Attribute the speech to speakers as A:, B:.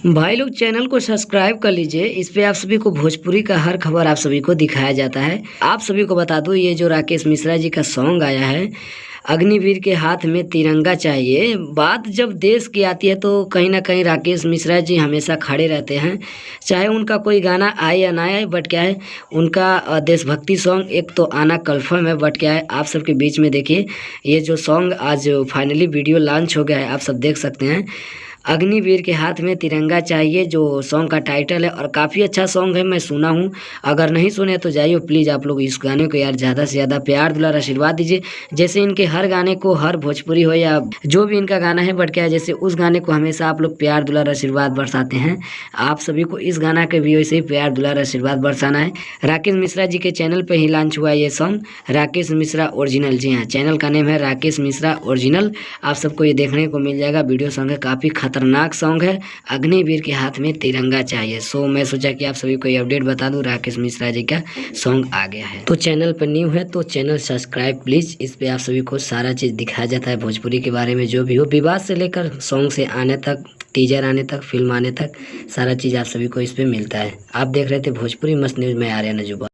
A: भाई लोग चैनल को सब्सक्राइब कर लीजिए। इस पे आप सभी को भोजपुरी का हर खबर आप सभी को दिखाया जाता है। आप सभी को बता दूं, ये जो राकेश मिश्रा जी का सॉन्ग आया है, अग्निवीर के हाथ में तिरंगा चाहिए, बात जब देश की आती है तो कहीं ना कहीं राकेश मिश्रा जी हमेशा खड़े रहते हैं। चाहे उनका कोई गाना आए या ना आए, बट क्या है, उनका देशभक्ति सॉन्ग एक तो आना कन्फर्म है। बट क्या है, आप सबके बीच में देखिए, ये जो सॉन्ग आज फाइनली वीडियो लॉन्च हो गया है, आप सब देख सकते हैं। अग्निवीर के हाथ में तिरंगा चाहिए जो सॉन्ग का टाइटल है, और काफ़ी अच्छा सॉन्ग है, मैं सुना हूँ। अगर नहीं सुने तो जाइए प्लीज़ आप लोग इस गाने को यार ज़्यादा से ज़्यादा प्यार दुलार आशीर्वाद दीजिए। जैसे इनके हर गाने को, हर भोजपुरी हो या जो भी इनका गाना है, बट क्या है, जैसे उस गाने को हमेशा आप लोग प्यार दुलार आशीर्वाद बरसाते हैं, आप सभी को इस गाना के भी वैसे ही प्यार दुलार आशीर्वाद बरसाना है। राकेश मिश्रा जी के चैनल पर ही लॉन्च हुआ ये सॉन्ग, राकेश मिश्रा ओरिजिनल। जी हाँ, चैनल का नेम है राकेश मिश्रा ओरिजिनल। आप सबको ये देखने को मिल जाएगा। वीडियो सॉन्ग है, काफ़ी खतरनाक सॉन्ग है, अग्निवीर के हाथ में तिरंगा चाहिए। सो मैं सोचा कि आप सभी को ये अपडेट बता दूं, राकेश मिश्रा जी का सॉन्ग आ गया है। तो चैनल पर न्यू है तो चैनल सब्सक्राइब प्लीज। इस पे आप सभी को सारा चीज़ दिखाया जाता है भोजपुरी के बारे में, जो भी हो, विवाद से लेकर सॉन्ग से आने तक, टीजर आने तक, फिल्म आने तक, सारा चीज़ आप सभी को इस पे मिलता है। आप देख रहे थे भोजपुरी मस्त न्यूज़ में, आर्यन जुबा।